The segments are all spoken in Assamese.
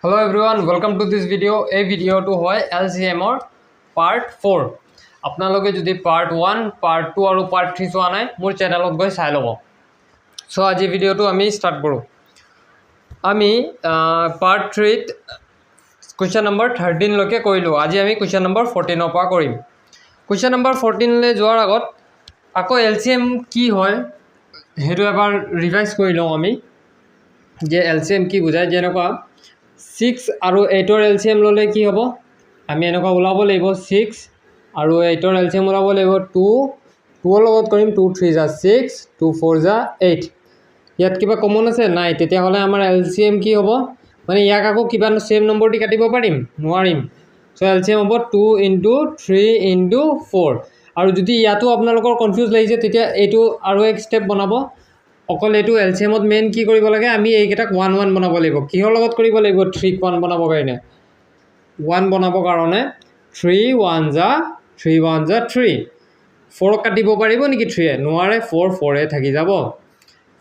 Hello everyone, welcome to this video. A video to hoy LCM or part 4. আপোনালোকে যদি part 1, part 2 আৰু part 3 চোৱা নাই মোৰ চেনেলত গৈ চাই ল'ব। সো আজি ভিডিওটো আমি স্টাৰ্ট কৰো। আমি part 3 ত question number 13 লৈকে কৰিলো। আজি আমি question number 14 ৰ পৰা কৰিম। question number 14 লৈ যোৱাৰ আগত আকৌ LCM কি হয় হেতু এবাৰ ৰিভাইজ কৰি লওঁ আমি যে LCM কি বুজায়। যেনেকুৱা 6 আৰু 8 ৰ LCM ললে কি হ'ব আমি এনেকুৱা উলাব লাগিব 6 আৰু 8 ৰ LCM উলাব লাগিব 2 2 ৰ লগত কৰিম 2 3 যা 6 2 4 যা 8 ইয়াত কিবা কমন আছে নাই তেতিয়া হলে আমাৰ LCM কি হ'ব মানে ইয়াক আকৌ কিবা সেম নম্বৰ দি কাটিব পাৰিম নোৱাৰিম। সো LCM হ'ব 2 * 3 * 4 আৰু যদি ইয়াতো আপোনালোকৰ কনফিউজ লাগিছে তেতিয়া এইটো আৰু এক স্টেপ বনাব অকল এটো LCM ত মেইন কি কৰিব লাগে আমি এইকেটাক 1 1 বনাব লাগিব কিহৰ লগত কৰিব লাগিব 3 1 বনাব কাৰণে 1 বনাব কাৰণে 3 1 যা 3 1 যা 3 4 কাটিব পাৰিব নেকি 3 এ নোৱাৰে 4 4 এ থাকি যাব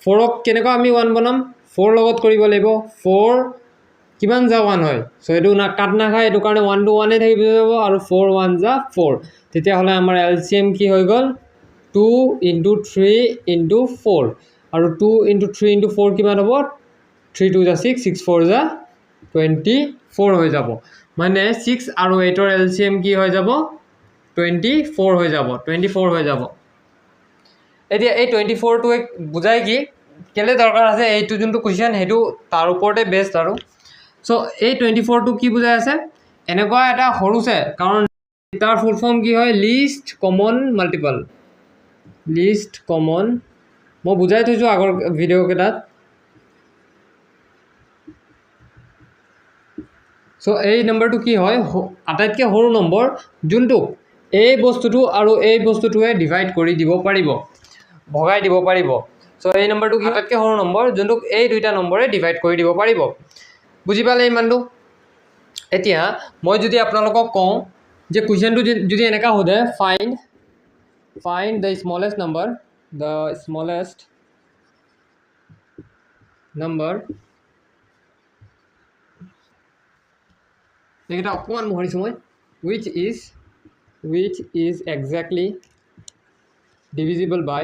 4 ক কেনেকৈ আমি 1 বনাম 4 লগত কৰিব লাগিব 4 কিমান যা 1 হয় সো এটো না কাট না খায় এটো কাৰণে 1 to 1 এ থাকি যাব আৰু 4 1 যা 4 তেতিয়া হলে আমাৰ LCM কি হৈ গল 2 * 3 * 4 আৰু 2 * 3 * 4 কিমান হ'ব 3 2 যা 6 6 4 যা 24 হৈ যাব মানে 6 আৰু 8 ৰ LCM কি হৈ যাব 24 হৈ যাব 24 হৈ যাব। এতিয়া এই 24 টো বুজাই কি কেলে দৰকাৰ আছে এইটো যোনটো কোৱেশ্চন হেতু তাৰ ওপৰতে বেস্ট আৰু সো এই 24 টো কি বুজাই আছে এনেকুৱা এটা হৰুছে কাৰণ তাৰ ফুল ফর্ম কি হয় list common multiple list common মই বুজাই থৈছো আগৰ ভিডিও কেটাত। সো এই নম্বৰটো কি হয় আটাইতকৈ সৰু নম্বৰ যোনটো এই বস্তুটো আৰু এই বস্তুটোৱে ডিভাইড কৰি দিব পাৰিব ভগাই দিব পাৰিব। সো এই নম্বৰটো কি আটাইতকৈ সৰু নম্বৰ যোনটো এই দুইটা নম্বৰে ডিভাইড কৰি দিব পাৰিব বুজি পালে ইমানটো। এতিয়া মই যদি আপোনালোকক কওঁ যে কোৱেশ্চনটো যদি এনেকা হোদে find the smallest number এটা অকমান মহৰিছো মই which is exactly divisible by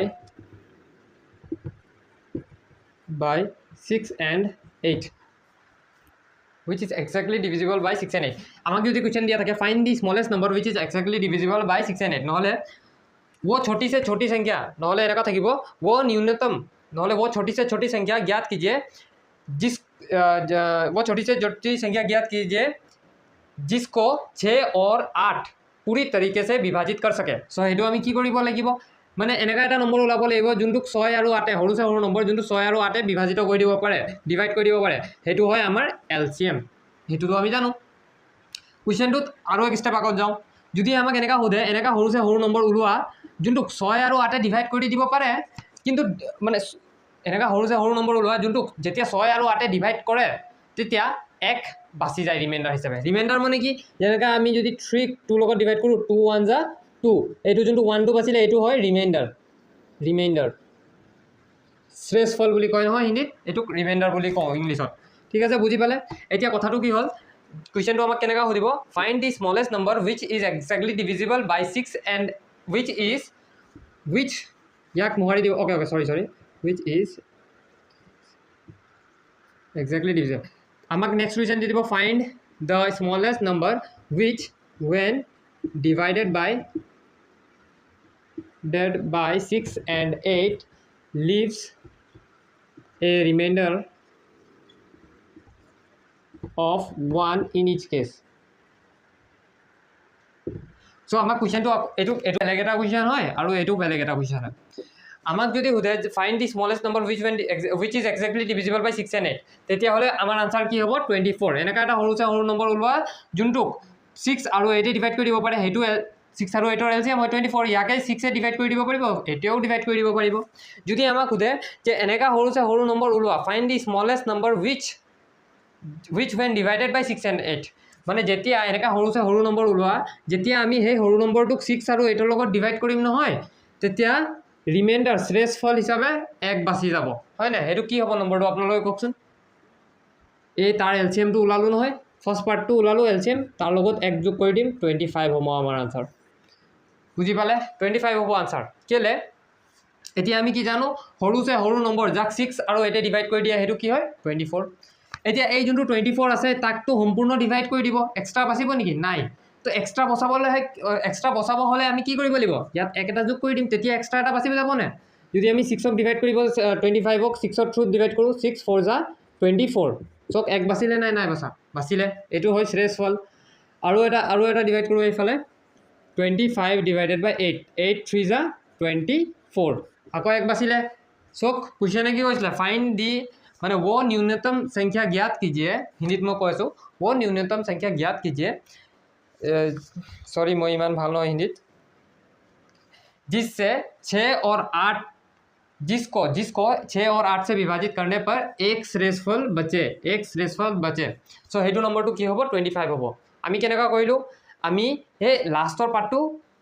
6 and 8 which is exactly divisible by 6 and 8 আমাক যদি কোৱেশ্চন দিয়া থাকে find the smallest number which is exactly divisible by 6 and 8 নহলে वो छोटी से छोटी संख्या নহলে এনেকা থাকিব वो न्यूनतम নহলে वो छोटी से छोटी संख्या ज्ञात कीजिए वो छोटी से छोटी संख्या ज्ञात कीजिए जिसको 6 और 8 पूरी तरीके से विभाजित कर सके। सो हेतु আমি কি কৰিব লাগিব মানে এনেকা এটা নম্বৰ ওলাব লাগিব যোনটো 6 আৰু 8 সৰু সৰু নম্বৰ যোনটো 6 আৰু 8 বিভাজিত কৰি দিব পাৰে ডিভাইড কৰি দিব পাৰে হেতু হয় আমাৰ LCM হেতুটো আমি জানো। কোৱেশ্চনটোত আৰু এক স্টেপ আগত যাও যদি আমাক এনেকা হোদে এনেকা সৰু নম্বৰ ওলোৱা যোনটো 6 আৰু 8 ডিভাইড কৰি দিব পাৰে কিন্তু মানে এনেকা সৰু নম্বৰ ওলোৱা যোনটো যেতিয়া 6 আৰু 8 ডিভাইড কৰে তেতিয়া এক বাছি যায় ৰিমাইন্ডাৰ হিচাপে ৰিমাইন্ডাৰ মানে কি যেনেকা আমি যদি 3 2 লগত ডিভাইড কৰো 2 1 যা 2 এইটো যোনটো 1 2 বাছিলে এইটো হয় ৰিমাইন্ডাৰ শ্ৰেষ্ঠফল বুলি কয় নহয় হিন্দীত এইটো ৰিমাইন্ডাৰ বুলি কওঁ ইংলিছত ঠিক আছে বুজি পালে। এতিয়া কথাটো কি হল কোৱেশ্চনটো আমাক কেনেকা হদিব find the smallest number which is exactly divisible by 6 and which ইয়াক মোহাৰি দিব okay sorry which is exactly divisible আমাক next question দি দিব find the smallest number which when divided by 6 and 8 leaves a remainder of 1 in each case. So আমাক কোৱেশ্চনটো এটো বেলেগ এটা কোৱেশ্চন হয় আৰু এটো বেলেগ এটা কোৱেশ্চন হয় আমাক যদি হোদে find the smallest number which is exactly divisible by 6 and 8 তেতিয়া হলে আমাৰ আনসাৰ কি হ'ব 24 এনেকা এটা সৰু নম্বৰ ওলোৱা যোনটো 6 আৰু 8 এ ডিভাইড কৰি দিব পাৰে হেতু 6 আৰু 8 ৰ LCM হয় 24 ইয়াকে 6 এ ডিভাইড কৰি দিব পাৰিব এটাও ডিভাইড কৰি দিব পাৰিব। যদি আমাক হোদে যে এনেকা সৰু নম্বৰ ওলোৱা find the smallest number which when divided by 6 and 8 মানে যেতিয়া এনেকা সৰু নম্বৰ ওলোৱা যেতিয়া আমি সেই সৰু নম্বৰটোক 6 আৰু 8 ৰ লগত ডিভাইড কৰিম নহয় তেতিয়া ৰিমাইন্ডাৰ শ্রেষ্ঠফল হিচাপে এক বাছি যাব হয় না হেতু কি হ'ব নম্বৰটো আপোনালোকে কওকচোন এই তাৰ এলচিএমটো ওলালোঁ নহয় ফাৰ্ষ্ট পাৰ্টটো ওলালোঁ এলচিএম তাৰ লগত 1 যোগ কৰি দিম 25 হ'ব আমাৰ আনসাৰ বুজি পালে 25 হ'ব আনসাৰ কেলে এতিয়া আমি কি জানো সৰুছে সৰু নম্বৰ যাক 6 আৰু 8 ডিভাইড কৰি দিয়া হেতু কি হয় 24 এতিয়া এই যোনটো 24 আছে তাকটো সম্পূৰ্ণ ডিভাইড কৰি দিব এক্সট্ৰা বাচিব নেকি নাই তো এক্সট্ৰা বচাব হলে আমি কি কৰিব লাগিব ইয়াত এক এটা যোগ কৰি দিম তেতিয়া এক্সট্ৰা এটা বাচিব যাব না যদি আমি 6 ক ডিভাইড কৰিব 25 ক 6 ৰ থ্ৰুত ডিভাইড কৰো 6 4 যা 24 চক এক বাচিলে নাই নাই বাচিলে এটো হয় শ্রেষ্ঠ ফল আৰু এটা ডিভাইড কৰো এইফালে 25 divided by 8 8 3 যা 24 আকৌ এক বাচিলে চক কোশ্চেনে কি কৈছিল ফাইন্ড দি মানে वो न्यूनतम संख्या ज्ञात कीजिए हिंदीत मैं কৈছো वो न्यूनतम संख्या ज्ञात कीजिए सॉरी मैं इमान ভাল নহয় हिंदीत जिससे 6 और 8 जिसको 6 और 8 से विभाजित करने पर एक श्रेष्ठफल बचे सो हेतु नंबरটো কি হ'ব 25 হ'ব আমি কেনেকা কইলো আমি এই লাষ্টৰ পাৰ্টটো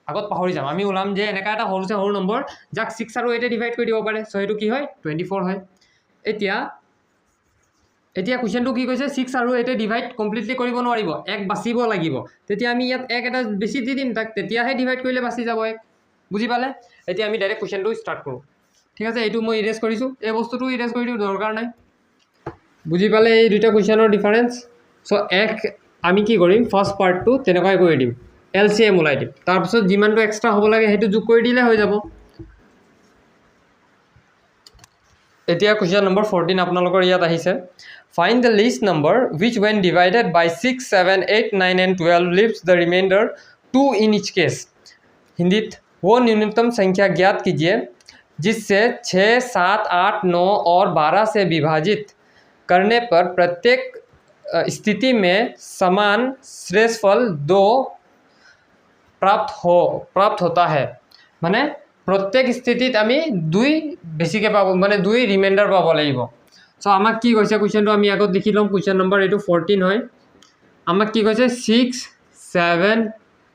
আগত পাহৰি যাম আমি ওলাম যে এনেকা এটা সৰুছে সৰু নম্বৰ যাক 6 আৰু 8 এ ডিভাইড কৰি দিব পাৰে সো হেতু কি হয় 24 হয় এতিয়া কোশ্চেনটো কি কৈছে 6 আৰু 8 এ ডিভাইড কমপ্লিটলি কৰিব নোৱাৰিব এক বাচিব লাগিব তেতিয়া আমি ইয়াত এক এটা বেছি দি দিম তাক তেতিয়াহে ডিভাইড কৰিলে বাচি যাব এক বুজি পালে এতিয়া আমি ডাইৰেক্ট কোশ্চেনটো স্টাৰ্ট কৰো ঠিক আছে এইটো মই ইৰেজ কৰিছো এই বস্তুটো ইৰেজ কৰি দিও দৰকাৰ নাই বুজি পালে এই দুটা কোশ্চেনৰ ডিফাৰেন্স সো এক আমি কি কৰিম ফাৰ্স্ট পাৰ্টটো তেনেকৈ কৰি দিম এলসিএম উলাই দিম তাৰ পিছত যিমানটো এক্সট্ৰা হ'ব লাগে হেতু যোগ কৰি দিলে হৈ যাব এতিয়া কোশ্চেন নম্বৰ 14 আপোনালোকৰ ইয়াত আহিছে find the least number which when divided by 6 7 8 9 and 12 leaves the remainder 2 in each case हिंदीत वो न्यूनतम संख्या ज्ञात कीजिए जिससे 6 7 8 9 और 12 से विभाजित करने पर प्रत्येक स्थिति में समान श्रेष्ठफल 2 प्राप्त होता है माने प्रत्येक स्थितित आमी 2 बेसिके पाबो माने 2 रिमाइंडर पाबो লাগিব सो আমাক কি কৈছে কোশ্চেনটো আমি আগত দেখি লম কোশ্চেন নম্বৰ এটো 14 হয় আমাক কি কৈছে 6 7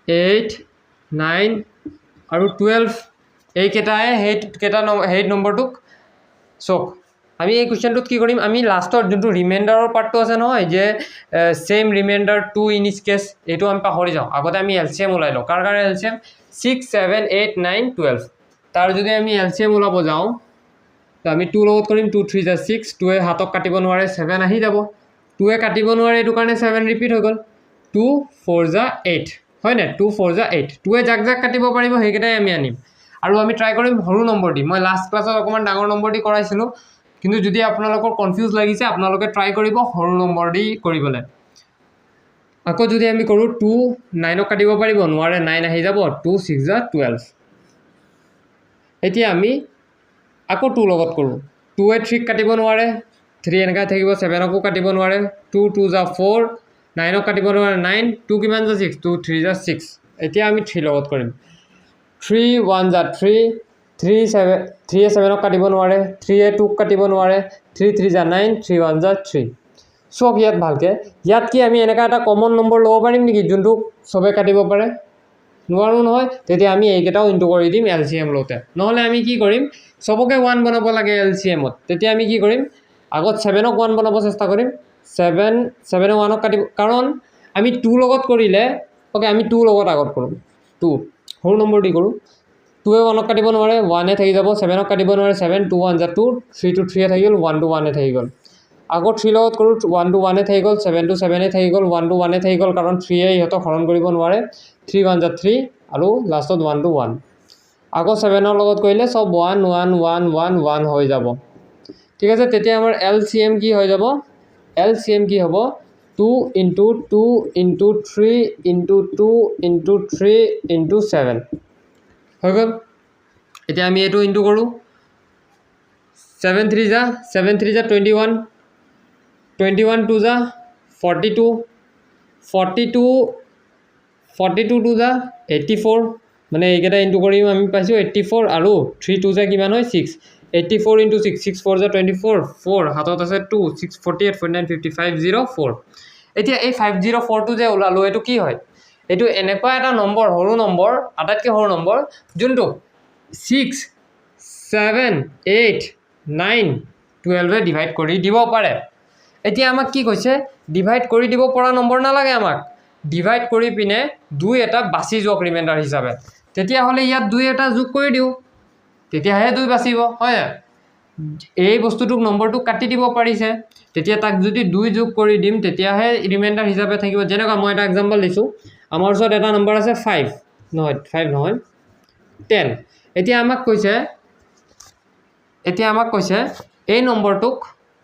8 9 আৰু 12 এই কেটায়ে হেড নম্বৰটোক সো আমি এই কোশ্চেনটোত কি কৰিম আমি লাষ্টৰ যোনটো ৰিমাইন্ডাৰৰ পাৰ্টটো আছে নহয় যে same reminder 2 in each case এটো আমি পাহৰি যাও আগতে আমি এলসিএম উলাই লও কাৰ কাৰণে এলসিএম 6 7 8 9 12 তাৰ যদি আমি এলসিএম উলাব যাও তো আমি 2 লগত কৰিম 2 3 যা 6 2 এ হাতক কাটিব নোৱাৰে 7 আহি যাব 2 এ কাটিব নোৱাৰে এটো কাৰণে 7 ৰিপিট হৈ গল 2 4 যা 8 হয় না 2 4 যা 8 2 এ জাক জাক কাটিব পাৰিব হেকেটাই আমি আনিম আৰু আমি ট্ৰাই কৰিম সৰু নম্বৰ দি মই লাষ্ট ক্লাছত অকমান ডাঙৰ নম্বৰ দি কৰাইছিলো কিন্তু যদি আপোনালোকৰ কনফিউজ লাগিছে আপোনালোকে ট্ৰাই কৰিব সৰু নম্বৰ দি কৰিবলে আকৌ যদি আমি কৰো 2 9 ক কাটিব পাৰিব নোৱাৰে 9 আহি যাব 2 6 যা 12 এতিয়া আমি আকৌ 2 লগত কৰো 2 এ 3 কাটিব নোৱাৰে 3 এনেকা থাকিব 7 কো কাটিব নোৱাৰে 2 2 যা 4 9 ক কাটিব নোৱাৰে 9 2 কিমান যা 6 2 3 যা 6 এতিয়া আমি 3 লগত কৰিম 3 1 যা 3 3 7 3 7 ক কাটিব নোৱাৰে 3 এ 2 কাটিব নোৱাৰে 3 3 যা 9 3 1 যা 3 সব ইয়াত ভালকে ইয়াত কি আমি এনেকা এটা কমন নম্বৰ লব পাৰিম নেকি যোনটো সবে কাটিব পাৰে নোৱাৰো নহয় তেতিয়া আমি এইকেটাও ইনটু কৰি দিম এলসিএম লতে নহলে আমি কি কৰিম সবকে 1 বনাব লাগে এলসিএম ত তেতিয়া আমি কি কৰিম আগত 7 ক 1 বনাব চেষ্টা কৰিম 7 7 এ 1 ক কাটিব কাৰণ আমি 2 লগত কৰিলে ওকে আমি 2 লগত আগত কৰিম 2 হোল নম্বৰ দি কৰো 2 এ 1 ক কাটিব নোৱাৰে 1 এ থাকি যাব 7 ক কাটিব নোৱাৰে 7 2 1 যা 2 3 2 3 এ থাকি গল 1 2 1 এ থাকি গল আগত 3 লগত কৰো 1 2 1 এ থাকি গল 7 2 7 এ থাকি গল 1 2 1 এ থাকি গল কাৰণ 3 এ ইহত হৰণ কৰিব নোৱাৰে 3 1 যা 3 আৰু লাষ্টত 1 2 1 আগত 7 ৰ লগত কৰিলে সব 1 1 1 1 1 হৈ যাব ঠিক আছে তেতিয়া আমাৰ এলসিএম কি হৈ যাব এলসিএম কি হ'ব 2 into 2 into 3 into 2 into 3 into 7 হৈ গল এতিয়া আমি এটো ইনটু কৰো 7 3 যা 21 21 2 যা 42 42 2 যা 84 মানে এইকেটা ইনটু কৰিম আমি পাইছো 84 আৰু 3 2 যা কিমান হয় 6 84 into 6 6 4 যা 24 4 হাতত আছে 2 6 48 49 55 04 এতিয়া এই 504 টো যে ওলালো এটো কি হয় এটো এনেকুৱা এটা নম্বৰ সৰু নম্বৰ আটাইতকৈ সৰু নম্বৰ যোনটো 6 7 8 9 12 এ ডিভাইড কৰি দিব পাৰে এতিয়া আমাক কি কৈছে ডিভাইড কৰি দিব পৰা নম্বৰ নালাগে আমাক ডিভাইড কৰি পিনে 2 এটা বাছি যোগ ৰিমাইণ্ডাৰ হিচাপে তেতিয়াহ'লে ইয়াত 2 এটা যোগ কৰি দিওঁ তেতিয়াহে 2 বাচিব হয় এই বস্তুটোক নম্বৰটো কাটি দিব পাৰিছে তেতিয়া তাক যদি 2 যোগ কৰি দিম তেতিয়াহে ৰিমাইণ্ডাৰ হিচাপে থাকিব যেনেকৈ মই এটা এক্সাম্পল দিছোঁ আমাৰ ওচৰত এটা নম্বৰ আছে 5 নহয় 10 এতিয়া আমাক কৈছে এই নম্বৰটোক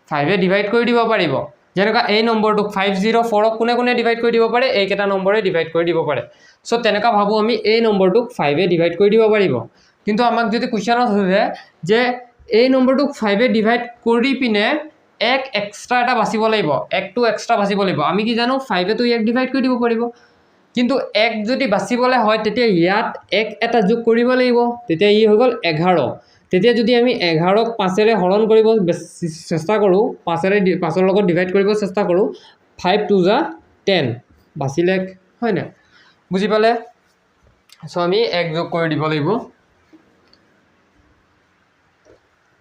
5 এ ডিভাইড কৰি দিব পাৰিব যেনেকৈ এই নম্বৰটোক 504 ক কোনে ডিভাইড কৰি দিব পাৰে এইকেইটা নম্বৰে ডিভাইড কৰি দিব পাৰে সো তেনেকা ভাবো আমি এই নম্বৰটোক 5 এ ডিভাইড কৰি দিব পাৰিব কিন্তু আমাক যদি কোৱেশ্চনত সোধে যে এই নম্বৰটোক 5 এ ডিভাইড কৰি পিনে এক এক্সট্ৰা এটা বাছিব লাগিব একটো এক্সট্ৰা বাছিব লাগিব আমি কি জানো 5 এ তো এক ডিভাইড কৰি দিব পাৰিব কিন্তু এক যদি বাছিবলে হয় তেতিয়া ইয়াত এক এটা যোগ কৰিব লাগিব তেতিয়া ই হৈ গল 11 তেতিয়া যদি আমি 11 ক 5 এৰে হৰণ কৰিব চেষ্টা কৰো 5 এৰে 5 ৰ লগত ডিভাইড কৰিব চেষ্টা কৰো 5 2 যা 10 বাছিলে হয় না বুজি পালে সো আমি এক যোগ কৰি দিব লাগিব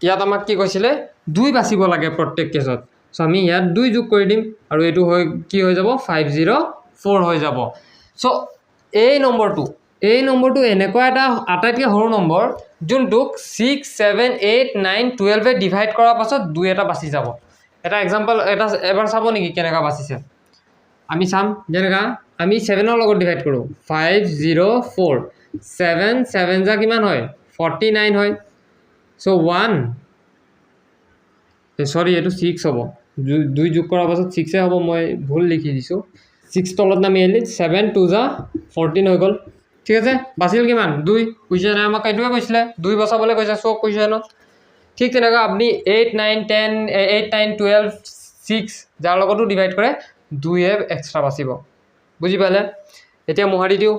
ইয়াত আমাক কি কৈছিলে 2 বাছিব লাগে প্ৰত্যেক কেছত সো আমি ইয়াত 2 যোগ কৰি দিম আৰু এটো হৈ কি হৈ যাব 504 হৈ যাব সো এই নম্বৰটো এনেকুৱা এটা আটাইতকৈ সৰু নম্বৰ যোনটোক 6 7 8 9 12 এ ডিভাইড কৰাৰ পাছত 2 এটা বাছি যাব এটা এক্সাম্পল এটা এবাৰ চাব নেকি কেনেকা বাছিছে আমি চাম যেনেকা আমি 7 ৰ লগত ডিভাইড কৰো 504 7 7 যা কিমান হয় 49 হয় সো 1 সৰি এটো 6 হ'ব 2 যোগ কৰাৰ পাছত 6 এ হ'ব মই ভুল লিখি দিছো 6 তলত নামি এলি 7 2 যা 14 হৈ গল ঠিক আছে বাছিল কিমান 2 কোৱেশ্চনে আমাক এইটোৱে কৈছিলে 2 বসাবলৈ কৈছে সো কোৱেশ্চনত ঠিক তেনেকা আপনি 8 9 10 8 9 12 6 যাৰ লগতো ডিভাইড কৰে 2 এ এক্সট্ৰা বাছিব বুজি পালে এতিয়া মোহাৰি দিও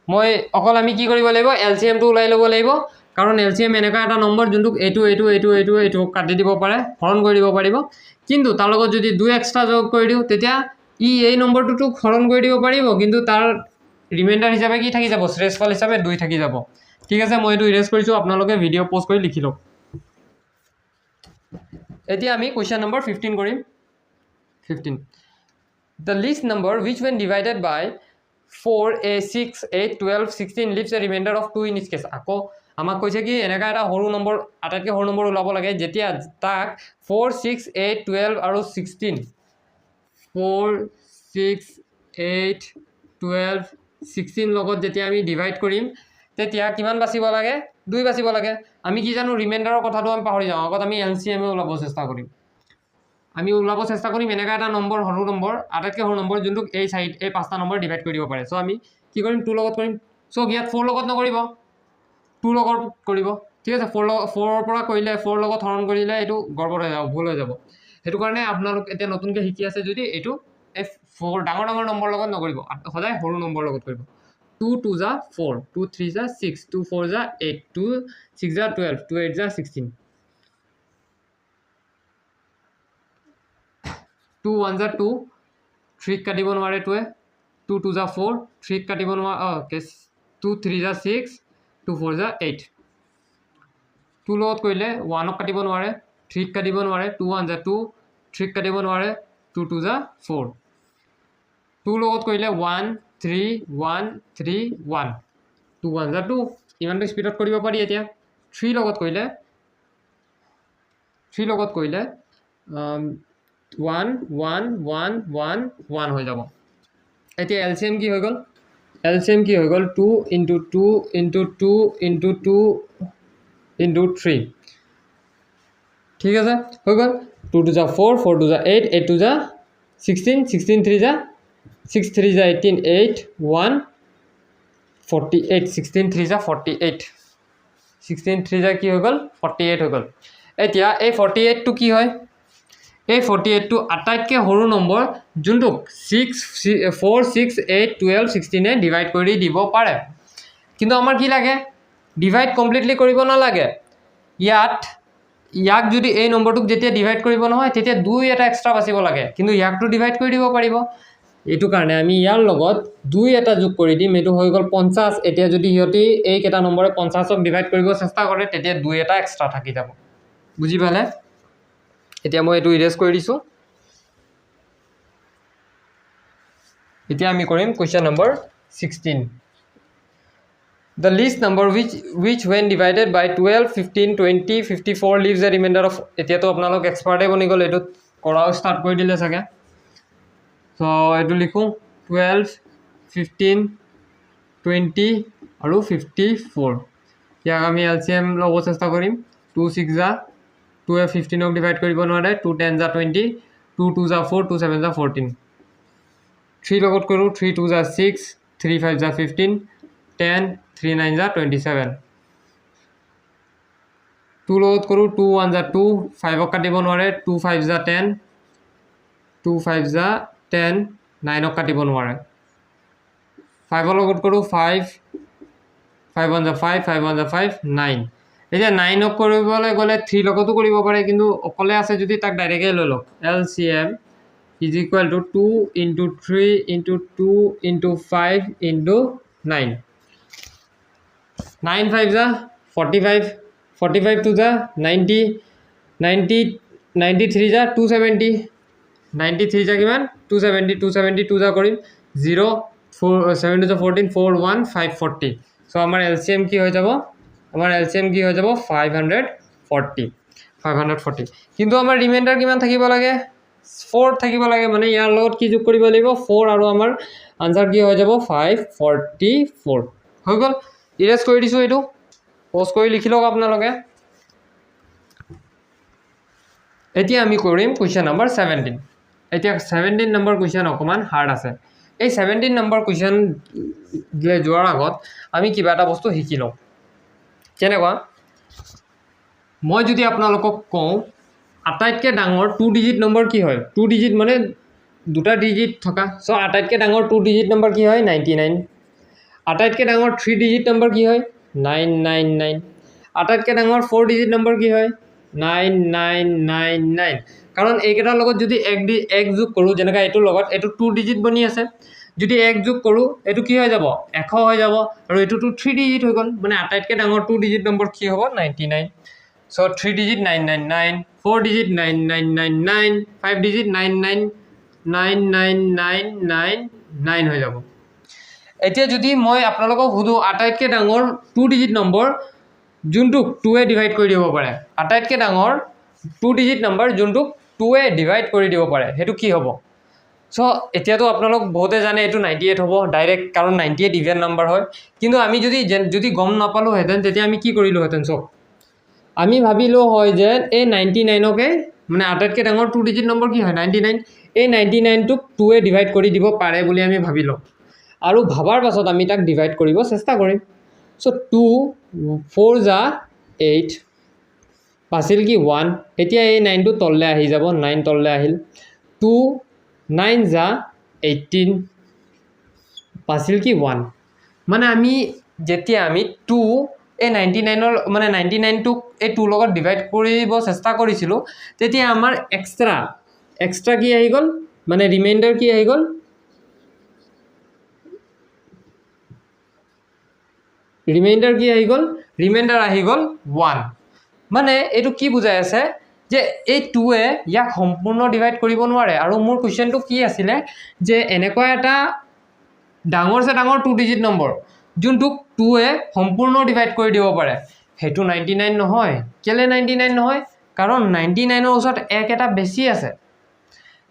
মই অকল আমি কি কৰিব লাগিব এলসিএম টো উলাই ল'ব লাগিব কাৰণ এলসিএম এনেকা এটা নম্বৰ যোনটোক এইটো কাটি দিব পাৰে হৰণ কৰি দিব পাৰিব কিন্তু তাৰ লগত যদি 2 এক্সট্ৰা যোগ কৰি দিও তেতিয়া ই এই নম্বৰটোক হৰণ কৰি দিব পাৰিব কিন্তু তাৰ ৰিমাইণ্ডাৰ হিচাপে কি থাকি যাব শ্ৰেষ্ঠফল হিচাপে 2 থাকি যাব ঠিক আছে মই এটো ইৰেজ কৰিছো আপোনালোকে ভিডিও পজ কৰি লিখি লওক এতিয়া আমি কোৱেশ্চন নম্বৰ 15 কৰিম 15 the least number which when divided by 4 a 6 8 12 16 leaves a remainder of 2 in its case আকৌ আমাক কৈছে কি এনেকা এটা সৰু নম্বৰ আটাইতকৈ সৰু নম্বৰ ওলাব লাগে যেতিয়া তাক 4 6 8 12 আৰু 16 4 6 8 12 16 লগত যেতিয়া আমি ডিভাইড কৰিম তেতিয়া কিমান বাছিব লাগে 2 বাছিব লাগে আমি কি জানো ৰিমাইণ্ডাৰৰ কথাটো আমি পাহৰি যাওঁ আগত আমি এলসিএম ওলাব চেষ্টা কৰিম এনেকা এটা নম্বৰ সৰু নম্বৰ আটাইতকৈ সৰু নম্বৰ যোনটোক এই সাইড এই পাঁচটা নম্বৰ ডিভাইড কৰি দিব পাৰে সো আমি কি কৰিম 2 লগত কৰিম সো ইয়াত 4 লগত নকৰিব 2 লগত কৰিব ঠিক আছে 4 ৰ পৰা কৰিলে 4 লগত হৰণ কৰিলে এটো গড়বড় হৈ যাব ভুল হৈ যাব হেতু কাৰণে আপোনালোক এতিয়া নতুনকৈ শিকি আছে যদি এটো এই 4 ডাঙৰ নম্বৰ লগত নকৰিব সদায় সৰু নম্বৰ লগত কৰিব 2 2 যা 4 2 3 যা 6 2 4 যা 8 2 6 যা 12 2 8 যা 16 2 1 যা 2 3 কাটিব নোৱাৰে 2 2 2 যা 4 3 কাটিব নোৱাৰে ওকে 2 3 যা 6 2 4 যা 8 2 লগত কৰিলে 1 ক কাটিব নোৱাৰে 3 কাটিব নোৱাৰে 2 1 যা 2 3 কাটিব নোৱাৰে 2 2 যা 4 2 লগত কৰিলে 1 3 1 3 1 2 1 যা 2 ইমানটো স্পিডত কৰিব পাৰি এতিয়া 3 লগত কৰিলে 1 1 1 1 1 হৈ যাব এতিয়া এলসিএম কি হৈ গল 2 into 2 into 2 into 2 into 3 ঠিক আছে হৈ গল 2 2 যা 4 4 2 যা 8 8 2 যা 16 16 3 যা 6 3 যা 18 8 1 48 16 3 যা 48 16 3 যা কি হৈ গল 48 হৈ গল এতিয়া এই 48 টো কি হয় এই 48 টো আটাইতকৈ সৰু নম্বৰ যোনটোক 4 6 8 12 16 এ ডিভাইড কৰি দিব পাৰে কিন্তু আমাৰ কি লাগে ডিভাইড কমপ্লিটলি কৰিব নালাগে ইয়াক যদি এই নম্বৰটোক যেতিয়া ডিভাইড কৰিব নহয় তেতিয়া 2 এটা এক্সট্ৰা বাছিব লাগে কিন্তু ইয়াকটো ডিভাইড কৰি দিব পাৰিব এটো কাৰণে আমি ইয়াৰ লগত 2 এটা যোগ কৰি দিম এটো হৈ গল 50 এতিয়া যদি হিয়তি এই কেটা নম্বৰে 50 ক ডিভাইড কৰিব চেষ্টা কৰে তেতিয়া 2 এটা এক্সট্ৰা থাকি যাব বুজি পালে এতিয়া মই এটো ইৰেজ কৰি দিছো এতিয়া আমি কৰিম question number 16 the least number which when divided by 12 15 20 54 leaves a remainder of এতিয়া তো আপোনালোক এক্সপাৰ্টে বনি গ'ল এইটো কৰাও ষ্টাৰ্ট কৰি দিলে চাগে সো এইটো লিখো 12 15 20 আৰু 54 ইয়াক আমি এলসিএম ল'ব চেষ্টা কৰিম 2 6 যা 2 এ 15 ক ডিভাইড কৰিব নোৱাৰে 2 10 যা 20 2 2 যা 4 2 7 যা 14 3 লগত কৰো 3 2 যা 6 3 5 যা 15 10 3 9 যা 27 2 লগত কৰো 2 1 যা 2 5 ক কাটিব নোৱাৰে 2 5 যা 10 2 5 যা 10 9 ক কাটিব নোৱাৰে 5 লগত কৰো 5 5 1 যা 5 5 1 যা 5 9 এতিয়া 9 ক কৰিবলৈ গলে 3 লগতো কৰিব পাৰে কিন্তু অকলে আছে যদি তাক ডাইৰেক্টলি লৈ লওক LCM is equal to 2 into 3 into 2 into 5 into 9 9 5 जा 45 45 2 जा 90 90 93 जा 270 93 जा किमान 270 272 जा কৰিম 0 4 7 to 14 4 1 540 সো আমাৰ LCM কি হৈ যাব আমাৰ LCM কি হৈ যাব 540 কিন্তু আমাৰ ৰিমাইন্ডাৰ কিমান থাকিব লাগে 4 থাকিব লাগে মানে ইয়াৰ লগত কি যোগ কৰিব লাগিব 4 আৰু আমাৰ আনসাৰ কি হৈ যাব 544 হৈ গল ইৰেজ কৰি দিছো এটো পজ কৰি লিখি লওক আপোনালোকে এতিয়া আমি কৰিম কোৱেশ্চন নম্বৰ 17 এতিয়া 17 নম্বৰ কোৱেশ্চন অকমান হাৰ্ড আছে এই 17 নম্বৰ কোৱেশ্চন লে যোৱাৰ আগত আমি কিবা এটা বস্তু শিকি লওঁ কেনেকুৱা মই যদি আপোনালোকক কওঁ আটাইতকৈ ডাঙৰ 2 ডিজিট নম্বৰ কি হয় 2 ডিজিট মানে দুটা ডিজিট থকা সো আটাইতকৈ ডাঙৰ 2 ডিজিট নম্বৰ কি হয় 99 আটাইতকৈ ডাঙৰ 3 ডিজিট নম্বৰ কি হয় 999 আটাইতকৈ ডাঙৰ 4 ডিজিট নম্বৰ কি হয় 9999 কাৰণ এইকেইটাৰ লগত যদি এক যোগ কৰো যেনেকা এটো লগত এটো 2 ডিজিট বনি আছে যদি এক যোগ কৰো এটো কি হৈ যাব 100 হৈ যাব আৰু এটোটো 3 ডিজিট হৈ গল মানে আটাইতকৈ ডাঙৰ 2 ডিজিট নম্বৰ কি হ'ব 99 সো 3 ডিজিট 999 4 ডিজিট 9999 5 ডিজিট 9999999 হৈ যাব এতিয়া যদি মই আপোনালোকক সুধো আটাইতকৈ ডাঙৰ 2 ডিজিট নম্বৰ যোনটোক 2 এ ডিভাইড কৰি দিব পাৰে আটাইতকৈ ডাঙৰ 2 ডিজিট নম্বৰ যোনটোক 2 এ ডিভাইড কৰি দিব পাৰে হেতু কি হ'ব সো এতিয়াতো আপোনালোক বহুতে জানে এটো 98 হ'ব ডাইৰেক্ট কাৰণ 98 ইভেন নম্বৰ হয় কিন্তু আমি যদি গম নাপালো হেতেন তেতিয়া আমি কি কৰিলো হেতেন সো আমি ভাবিলো হয় যে এই 99 কে মানে আটাইতকৈ ডাঙৰ 2 ডিজিট নম্বৰ কি হয় 99 এই 99 টোক 2 এ ডিভাইড কৰি দিব পাৰে বুলি আমি ভাবিলো আৰু ভাবাৰ পাছত আমি তাক ডিভাইড কৰিব চেষ্টা কৰিম সো 2 4 যা 8 পাছিল কি 1 এতিয়া এই 9 টো তললে আহি যাব 9 তললে আহিল 2 9 যা 18 পাছিল কি 1 মানে আমি যেতিয়া আমি 2 এই 99 ৰ মানে 99 টোক এই 2 লগত ডিভাইড কৰিব চেষ্টা কৰিছিলো তেতিয়া আমাৰ এক্সট্ৰা কি আহি গল মানে ৰিমাইন্ডাৰ কি আহি গল ৰিমাইন্ডাৰ আহি গল 1 মানে এটো কি বুজাই আছে যে এই 2 এ ইয়াক সম্পূৰ্ণ ডিভাইড কৰিব নোৱাৰে আৰু মোৰ কোৱেশ্চনটো কি আছিল যে এনেকুৱা এটা ডাঙৰছে ডাঙৰ 2 ডিজিট নম্বৰ যোনটোক 2 এ সম্পূৰ্ণ ডিভাইড কৰি দিব পাৰে হেতু 99 নহয় কেলে 99 নহয় কাৰণ 99 ৰ ওচৰত এক এটা বেছি আছে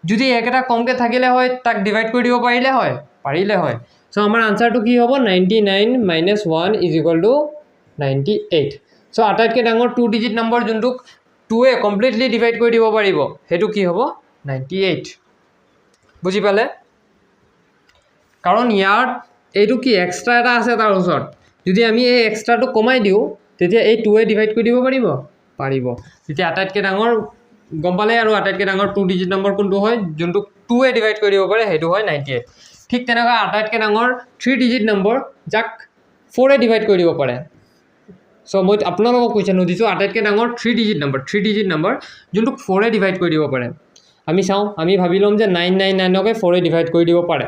যদি এক এটা কমকে থাকিলে হয় তাক ডিভাইড কৰি দিব পাৰিলে হয় সো আমাৰ আনসাৰটো কি হ'ব 99 - 1 = 98 সো আটাইতকৈ ডাঙৰ 2 ডিজিট নম্বৰ যোনটোক 2 এ কমপ্লিটলি ডিভাইড কৰি দিব পাৰিব হেতু কি হ'ব 98 বুজি পালে কাৰণ ইয়াৰ এইটো কি এক্সট্ৰা এটা আছে তাৰ ওচৰত যদি আমি এই এক্সট্ৰাটো কমাই দিও তেতিয়া এই 2 এ ডিভাইড কৰি দিব পাৰিব তেতিয়া আটাইতকৈ ডাঙৰ গম পালে আৰু আটাইতকৈ ডাঙৰ 2 ডিজিট নম্বৰ কোনটো হয় যোনটো 2 এ ডিভাইড কৰি দিব পাৰে হেতু হয় 98 ঠিক তেনেকৈ আটাইতকৈ ডাঙৰ 3 ডিজিট নম্বৰ যাক 4 এ ডিভাইড কৰি দিব পাৰে সো মই আপোনালোকক কোৱেশ্চন দিছো আটাইতকৈ ডাঙৰ 3 ডিজিট নম্বৰ যোনটোক 4 এ ডিভাইড কৰি দিব পাৰে আমি চাও আমি ভাবি লম যে 999 কে 4 এ ডিভাইড কৰি দিব পাৰে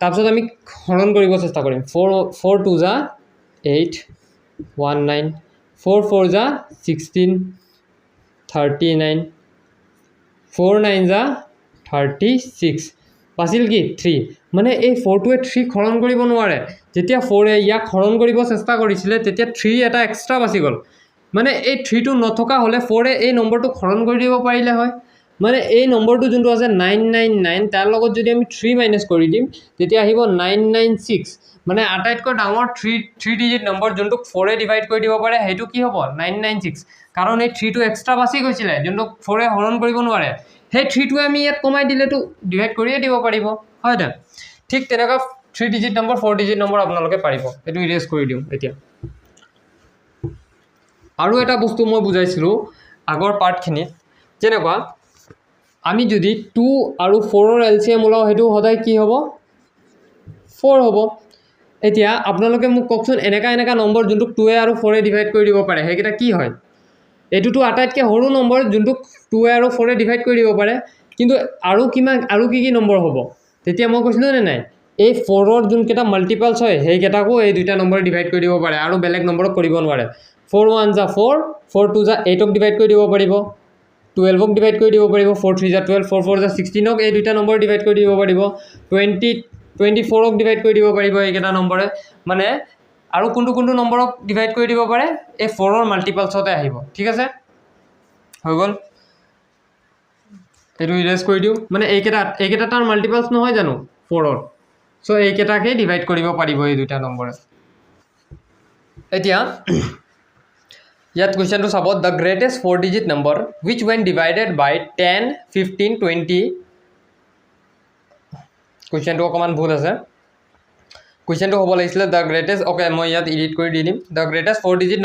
তাৰপিছত আমি হৰণ কৰিব চেষ্টা কৰিম 4 2 যা 8 19 4 4 যা 16 39 4 9 যা 36 বাছিল কি 3 মানে এই 4টোৱে 3 হৰণ কৰিব নোৱাৰে যেতিয়া 4 এ ইয়াক হৰণ কৰিব চেষ্টা কৰিছিলে তেতিয়া 3 এটা এক্সট্ৰা বাছি গ'ল মানে এই 3টো নথকা হলে 4 এ এই নম্বৰটো হৰণ কৰি দিব পাৰিলে হয় মানে এই নম্বৰটো যোনটো আছে 999 তাৰ লগত যদি আমি 3 মাইনাস কৰি দিম তেতিয়া আহিব 996 মানে আটাইতকৈ ডাঙৰ 3 ডিজিট নম্বৰ যোনটো 4 এ ডিভাইড কৰি দিব পাৰে হেতু কি হ'ব 996 কাৰণ এই 3টো এক্সট্ৰা বাছি গৈছিলে যোনটো 4 এ হৰণ কৰিব নোৱাৰে সেই 3টো আমি ইয়াত কমাই দিলেটো ডিভাইড কৰিয়ে দিব পাৰিব হয় না ঠিক তেনেকা 3 ডিজিট নম্বৰ 4 ডিজিট নম্বৰ আপোনালোকে পাৰিব এটো ইৰেজ কৰি দিম এতিয়া আৰু এটা বস্তু মই বুজাইছিলো আগৰ পাৰ্টখিনি যেনেকুৱা আমি যদি 2 আৰু 4 ৰ এলসিএম ওলাও হেতু হদাই কি হ'ব 4 হ'ব এতিয়া আপোনালোকে মোক কওকচোন এনেকা নম্বৰ যোনটো 2 এ আৰু 4 এ ডিভাইড কৰি দিব পাৰে হেকিটা কি হয় এটুটো আটাইতকৈ সৰু নম্বৰ যোনটো 2 এ আৰু 4 এ ডিভাইড কৰি দিব পাৰে কিন্তু আৰু কি নম্বৰ হ'ব তেতিয়া মই কৈছিলো নে নাই এই 4 ৰ যোন কেটা মাল্টিপলস হয় হেই কেটাকো এই দুইটা নম্বৰ ডিভাইড কৰি দিব পাৰে আৰু বেলেগ নম্বৰক কৰিব নোৱাৰে 4 1 যা 4 4 2 যা 8 ক ডিভাইড কৰি দিব পাৰিব 12 ক ডিভাইড কৰি দিব পাৰিব 4 3 যা 12 4 4 যা 16 ক এই দুইটা নম্বৰ ডিভাইড কৰি দিব পাৰিব 24 ক ডিভাইড কৰি দিব পাৰিব এই কেটা নম্বৰে মানে আৰু কোনটো নম্বৰক ডিভাইড কৰি দিব পাৰে এই 4 ৰ মাল্টিপলসতে আহিব ঠিক আছে হৈ গল এটো ইৰেজ কৰি দিও মানে এই কেটা তাৰ মাল্টিপলস নহয় জানো 4 ৰ সো এই কেটাকে ডিভাইড কৰিব পাৰিব এই দুইটা নম্বৰে এতিয়া ইয়াত কোৱেশ্চনটো চাব the greatest 4 digit number which when divided by 10 15 20 কোৱেশ্চনটো অকমান ভুল আছে কোৱেশ্চনটো হ'ব লাগিছিল the greatest okay মই ইয়াত এডিট কৰি দি দিম the greatest 4 digit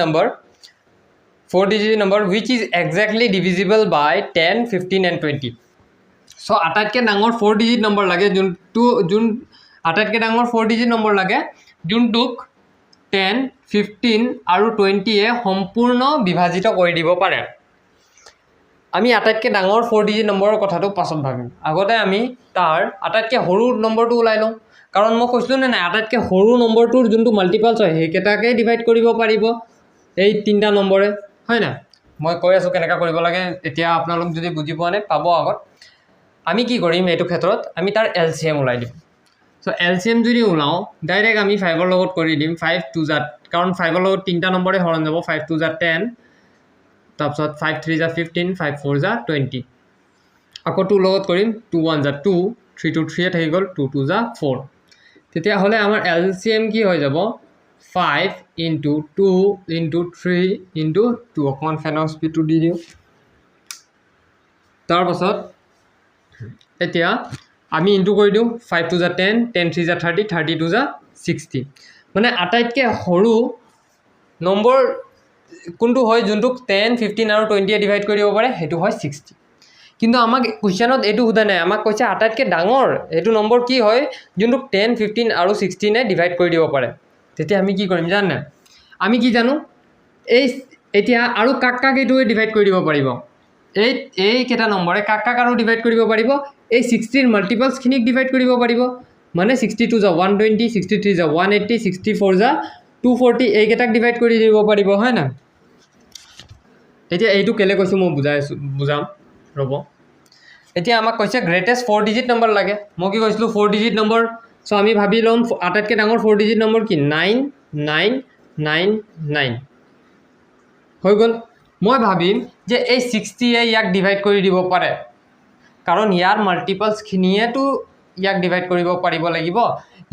number which is exactly divisible by 10 15 and 20 so আটাইতকৈ ডাঙৰ 4 digit number লাগে যোন আটাইতকৈ ডাঙৰ 4 digit number লাগে যোনটোক 10 15 আৰু 20 এ সম্পূৰ্ণ বিভাজিত কৰি দিব পাৰে আমি আটাইতকৈ ডাঙৰ 4 digit নম্বৰৰ কথাটো পাছত ভাবিম আগতে আমি তাৰ আটাইতকৈ সৰু নম্বৰটো ওলাই লওঁ কাৰণ মই কৈছিলো নে নাই আটাইতকৈ সৰু নম্বৰটোৰ যোনটো মাল্টিপলস হয় হেকেটাকে ডিভাইড কৰিব পাৰিব এই তিনটা নম্বৰে হয় না মই কৈ আছো কেনেকা কৰিব লাগে এতিয়া আপোনালোক যদি বুজি পোৱা নাই পাব আগত আমি কি কৰিম এইটো ক্ষেত্ৰত আমি তাৰ এলসিএম ওলাই দিম সো এলসিএম যদি ওলাও ডাইৰেক্ট আমি 5 ৰ লগত কৰি দিম 5 2 যা কাৰণ 5 ৰ লগত তিনটা নম্বৰে হৰণ যাব 5 2 যা 10 তাৰপিছত 5 3 যা 15 5 4 যা 20 আকৌ 2 লগত কৰিম 2 1 যা 2 3 2 3 থাকি গল 2 2 যা 4 তেতিয়া হলে আমাৰ এলসিএম কি হৈ যাব 5 into 2 into 3 into 2 অকমান ফেনৰ স্পিডটো দি দিও তাৰ পাছত এতিয়া আমি ইনটু কৰি দিও 5 2 যা 10 10 3 যা 30 32 যা 60 মানে আটাইতকৈ সৰু নম্বৰ কোনটো হয় যোনটোক 10 15 আৰু 20 এ ডিভাইড কৰি দিব পাৰে হেতু হয় 60 কিন্তু আমাক কোৱেশ্চনত এটো হুদা নাই আমাক কৈছে আটাইতকৈ ডাঙৰ এটো নম্বৰ কি হয় যোনটোক 10 15 আৰু 16 এ ডিভাইড কৰি দিব পাৰে তেতিয়া আমি কি কৰিম জানা আমি কি জানো এই এতিয়া আৰু কাক এটোৱে ডিভাইড কৰি দিব পাৰিব এই কেটা নম্বৰে কাক আৰু ডিভাইড কৰিব পাৰিব এই 60 ৰ মাল্টিপলস খিনিক ডিভাইড কৰিব পাৰিব মানে 62 যা 120 63 যা 180 64 যা 240 এই কেটাক ডিভাইড কৰি দিব পাৰিব হয় না এতিয়া এইটো কেলে কৈছো মই বুজাম ৰব এতিয়া আমাক কৈছে গ্ৰেটেষ্ট 4 ডিজিট নম্বৰ লাগে মই কি কৈছিলো 4 ডিজিট নম্বৰ সো আমি ভাবি লম আটাইতকৈ ডাঙৰ 4 ডিজিট নম্বৰ কি 9999 হৈ গল মই ভাবিম যে এই 60 এ ইয়াক ডিভাইড কৰি দিব পাৰে কাৰণ ইয়াৰ মাল্টিপলস খিনিয়েটো ইয়াক ডিভাইড কৰিব পাৰিব লাগিব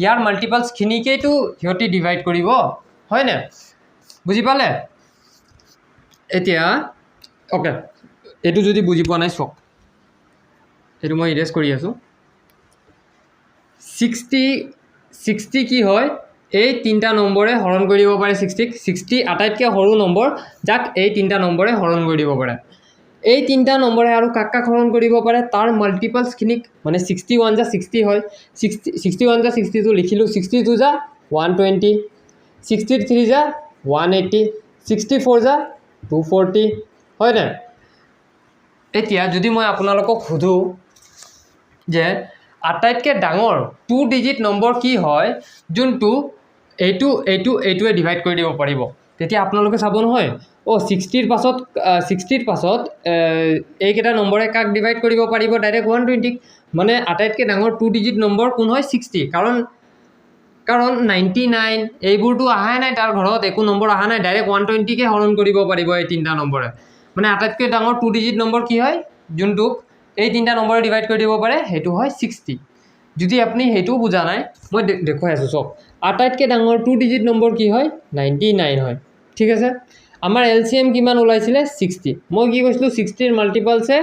ইয়াৰ মাল্টিপলস খিনিকেটো হিয়তি ডিভাইড কৰিব হয় না বুজি পালে এতিয়া ওকে এটো যদি বুজি পোৱা নাই সক এটো মই ইৰেজ কৰি আছো 60 কি হয় এই তিনটা নম্বৰে হৰণ কৰি দিব পাৰে 60 আটাইতকৈ সৰু নম্বৰ যাক এই তিনটা নম্বৰে হৰণ কৰি দিব পাৰে এই তিনটা নম্বৰে আৰু কাক হৰণ কৰিব পাৰে তাৰ মাল্টিপলস খিনিক মানে 61 যা 60 হয় 61 যা 62 লিখিলো 62 যা 120 63 যা 180 64 যা 240 হয় না এতিয়া যদি মই আপোনালোকক খুদু যে আটাইতকৈ ডাঙৰ 2 ডিজিট নম্বৰ কি হয় যোনটো এইটোৱে ডিভাইড কৰি দিব পাৰিব তেতিয়া আপোনালোকে চাব নহয় অ' 60ৰ পাছত এইকেইটা নম্বৰে কাক ডিভাইড কৰিব পাৰিব ডাইৰেক্ট 120 মানে আটাইতকৈ ডাঙৰ 2 ডিজিট নম্বৰ কোন হয় 60 কাৰণ 99 এইবোৰতো অহাই নাই তাৰ ঘৰত একো নম্বৰ অহা নাই ডাইৰেক্ট 120কে হৰণ কৰিব পাৰিব এই তিনিটা নম্বৰে মানে আটাইতকৈ ডাঙৰ 2 ডিজিট নম্বৰ কি হয় যোনটোক এই তিনিটা নম্বৰে ডিভাইড কৰি দিব পাৰে সেইটো হয় 60 যদি আপুনি সেইটো বুজা নাই মই দেখুৱাই আছোঁ চাওক আটাইতকৈ ডাঙৰ 2 ডিজিট নম্বৰ কি হয় 99 হয় ঠিক আছে আমাৰ LCM কিমান ওলাইছিলে 60 মই কি কৈছিলোঁ 60ৰ মাল্টিপলছে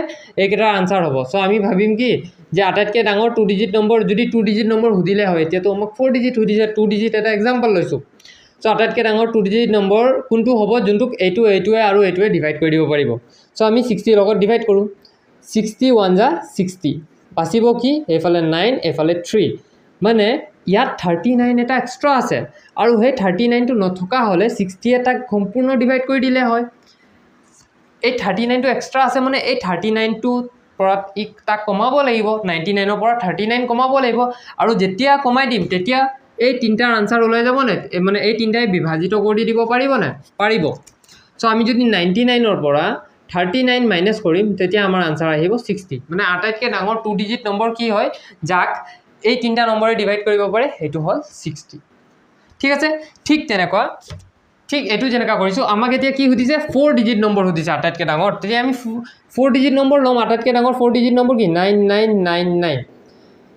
এইকেইটাৰ আনচাৰ হ'ব চ' আমি ভাবিম কি যে আটাইতকৈ ডাঙৰ 2 ডিজিট নম্বৰ যদি 2 ডিজিট নম্বৰ সুধিলে হয় এতিয়াতো আমাক 4 ডিজিট সুধিছে 2 ডিজিট এটা এক্সাম্পল লৈছোঁ চ' আটাইতকৈ ডাঙৰ 2 ডিজিট নম্বৰ কোনটো হ'ব যোনটোক এইটোৱে আৰু এইটোৱে ডিভাইড কৰি দিব পাৰিব চ' আমি 60 লগত ডিভাইড কৰোঁ 61 যা 60 বাচিব কি এইফালে 9 এইফালে 3 মানে ইয়াত 39 এটা এক্সট্ৰা আছে আৰু সেই 39টো নথকা হ'লে 60 এটাক সম্পূৰ্ণ ডিভাইড কৰি দিলে হয় এই 39টো এক্সট্ৰা আছে মানে এই 39টো পৰা তাক কমাব লাগিব 99ৰ পৰা 39 কমাব লাগিব আৰু যেতিয়া কমাই দিম তেতিয়া এই তিনিটাৰ আনচাৰ ওলাই যাব নে মানে এই তিনিটাই বিভাজিত কৰি দিব পাৰিব নে পাৰিব চ' আমি যদি 99ৰ পৰা 39 মাইনাছ কৰিম তেতিয়া আমাৰ আনচাৰ আহিব 60 মানে আটাইতকৈ ডাঙৰ 2 ডিজিট নম্বৰ কি হয় যাক এই তিনিটা নম্বৰে ডিভাইড কৰিব পাৰে সেইটো হ'ল 60 ঠিক আছে ঠিক তেনেকুৱা ঠিক এইটো যেনেকুৱা কৰিছোঁ আমাক এতিয়া কি সুধিছে 4 ডিজিট নম্বৰ সুধিছে আটাইতকৈ ডাঙৰ তেতিয়া আমি 4 ডিজিট নম্বৰ ল'ম আটাইতকৈ ডাঙৰ 4 ডিজিট নম্বৰ কি 9999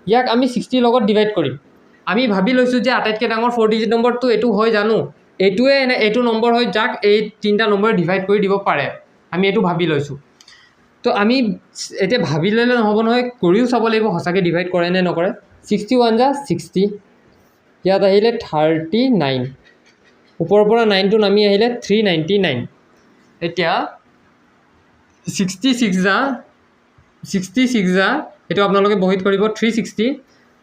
ইয়াক আমি 60 লগত ডিভাইড কৰিম আমি ভাবি লৈছোঁ যে আটাইতকৈ ডাঙৰ 4 ডিজিট নম্বৰটো এইটো হয় জানো এইটোৱে এইটো নম্বৰ হয় যাক এই তিনিটা নম্বৰে ডিভাইড কৰি দিব পাৰে আমি এইটো ভাবি লৈছোঁ তো আমি এতিয়া ভাবি ল'লে নহ'ব নহয় কৰিও চাব লাগিব সঁচাকৈ ডিভাইড কৰে নে নকৰে 61 যা 60 ইয়াত আহিলে 39 ওপৰৰ পৰা 9টো নামি আহিলে 399 এতিয়া 66 যা এইটো আপোনালোকে বহীত কৰিব 360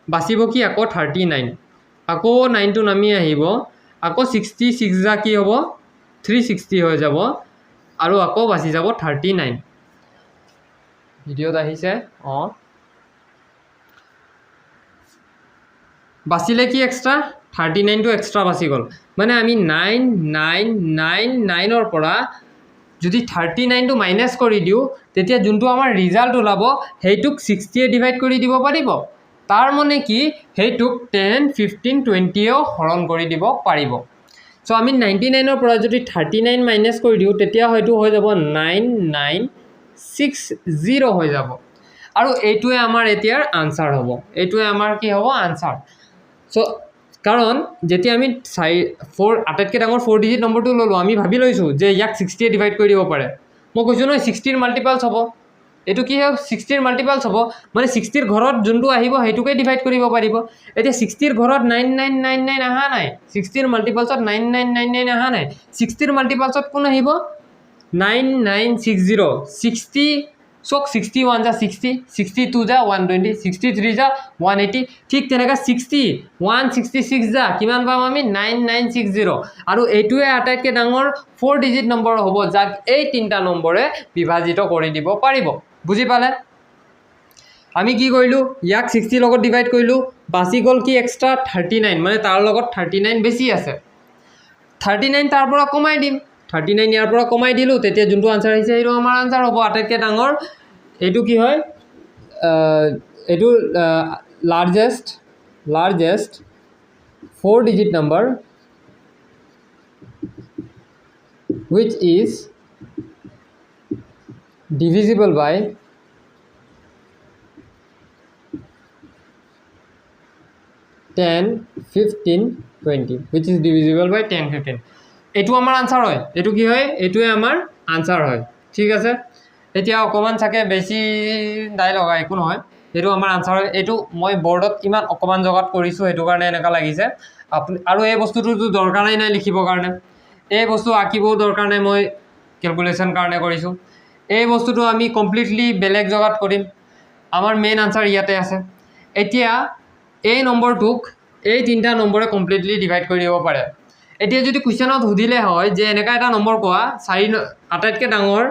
বাচিব কি আকৌ 39 আকৌ 9টো নামি আহিব আকৌ 66 যা কি হ'ব 360 হৈ যাব আৰু আকৌ বাচি যাব 39 ভিডিঅ'ত আহিছে অঁ বাচিলে কি এক্সট্ৰা 39টো এক্সট্ৰা বাচি গ'ল মানে আমি 9999ৰ পৰা যদি 39টো মাইনাছ কৰি দিওঁ তেতিয়া যোনটো আমাৰ ৰিজাল্ট ওলাব সেইটোক 60য়ে ডিভাইড কৰি দিব পাৰিব তাৰ মানে কি সেইটোক 10 15 20য়েও হৰণ কৰি দিব পাৰিব চ' আমি 99ৰ পৰা যদি 39 মাইনাছ কৰি দিওঁ তেতিয়া হয়তো হৈ যাব 9960 হৈ যাব আৰু এইটোৱে আমাৰ এতিয়াৰ আনচাৰ হ'ব এইটোৱে আমাৰ কি হ'ব আনচাৰ চ' কাৰণ যেতিয়া আমি 4 আটাইতকৈ ডাঙৰ 4 ডিজিট নম্বৰটো ল'লোঁ আমি ভাবি লৈছোঁ যে ইয়াক 60য়ে ডিভাইড কৰি দিব পাৰে মই কৈছোঁ নহয় 60ৰ মাল্টিপালছ হ'ব এইটো কি হয় 60ৰ মাল্টিপালছ হ'ব মানে 60ৰ ঘৰত যোনটো আহিব সেইটোকে ডিভাইড কৰিব পাৰিব এতিয়া 60ৰ ঘৰত 9999 অহা নাই 60ৰ মাল্টিপালছত 9999 অহা নাই 60ৰ মাল্টিপালছত কোন আহিব 9960 60 চক 61 যা 60 62 যা 120 63 যা 180 ঠিক তেনেকৈ 166 যা কিমান পাম আমি 9960 আৰু এইটোৱে আটাইতকৈ ডাঙৰ 4 ডিজিট নম্বৰ হ'ব যাক এই তিনিটা নম্বৰে বিভাজিত কৰি দিব পাৰিব বুজি পালে আমি কি কৰিলোঁ ইয়াক 60 লগত ডিভাইড কৰিলোঁ বাচি গ'ল কি এক্সট্ৰা 39 মানে তাৰ লগত 39 বেছি আছে 39 তাৰ পৰা কমাই দিম 39 ইয়াৰ পৰা কমাই দিলোঁ তেতিয়া যোনটো আনচাৰ আহিছে সেইটো আমাৰ আনচাৰ হ'ব আটাইতকৈ ডাঙৰ এইটো কি হয় এইটো largest 4 digit number which is divisible by 10 15 20 which is divisible by 10 15 এইটো আমাৰ আনচাৰ হয় এইটো কি হয় এইটোৱে আমাৰ আনচাৰ হয় ঠিক আছে এতিয়া অকণমান চাগে বেছি দাই লগা একো নহয় এইটো আমাৰ আনচাৰ হয় এইটো মই বৰ্ডত ইমান অকণমান জগাত কৰিছোঁ সেইটো কাৰণে এনেকুৱা লাগিছে আপুনি আৰু এই বস্তুটোতো দৰকাৰেই নাই লিখিবৰ কাৰণে এই বস্তু আঁকিবও দৰকাৰ নাই মই কেলকুলেশ্যন কাৰণে কৰিছোঁ এই বস্তুটো আমি কমপ্লিটলি বেলেগ জগাত কৰিম আমাৰ মেইন আনচাৰ ইয়াতে আছে এতিয়া এই নম্বৰটোক এই তিনিটা নম্বৰে কমপ্লিটলি ডিভাইড কৰি দিব পাৰে এতিয়া যদি কুৱেশ্যনত সুধিলে হয় যে এনেকুৱা এটা নম্বৰ কোৱা আটাইতকৈ ডাঙৰ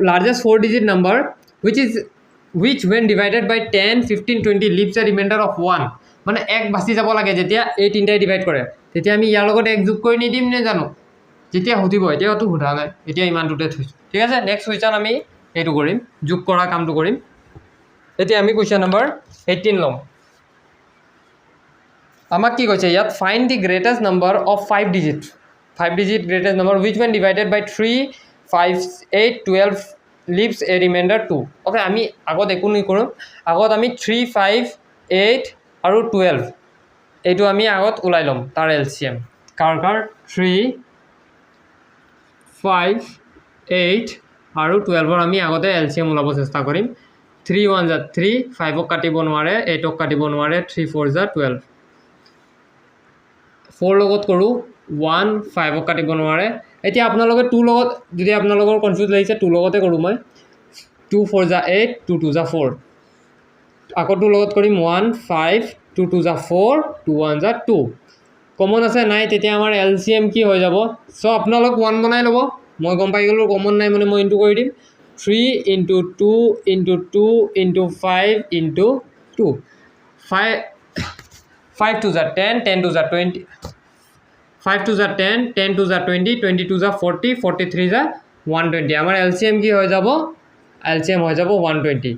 largest 4 digit number which when divided by 10 15 20 leaves a remainder of 1 মানে এক বাচি যাব লাগে যেতিয়া এই তিনিটাই ডিভাইড কৰে তেতিয়া আমি ইয়াৰ লগত এক যোগ কৰি নিদিম নে জানো যেতিয়া সুধিব এতিয়াতো সোধা নাই এতিয়া ইমানটোতে থৈছোঁ ঠিক আছে নেক্সট কুৱেশ্যন আমি এইটো কৰিম যোগ কৰা কামটো কৰিম এতিয়া আমি কুৱেশ্যন নম্বৰ 18 ল'ম আমাক কি কৈছে ইয়াত find the greatest number of 5 digit greatest number which when divided by 3 5 8 12 leaves a remainder 2 okay আমি আগত একো নি কৰিম আগত আমি 3 5 8 আৰু 12 এইটো আমি আগত উলাই লম তাৰ এলসিএম কাৰ 3 5 8 আৰু 12 ৰ আমি আগতে এলসিএম উলাব চেষ্টা কৰিম 3 1 যা 3 5 ক কাটিব নোৱাৰে 8 ক কাটিব নোৱাৰে 3 4 যা 12 4 লগত কৰো 1 5 ক কাটিব নোৱাৰে এতিয়া আপোনালোকে 2 লগত যদি আপোনালোকৰ কনফিউজ লাগিছে 2 লগতে কৰো মই 2 4 যা 8 2 2 যা 4 আকৌ 2 লগত কৰিম 1 5 2 2 যা 4 2 1 যা 2 কমন আছে নাই তেতিয়া আমাৰ এলসিএম কি হৈ যাব সো আপোনালোক 1 বনাই লব মই গম পাই গলো কমন নাই মানে মই ইনটু কৰি দিম 3 into 2 into 2 into 5 into 2 5 to the 10 10 to the 20 5 to the 10 10 to the 20 20 to the 40 43 the 120 আমাৰ এলসিএম কি হৈ যাব এলসিএম হৈ যাব 120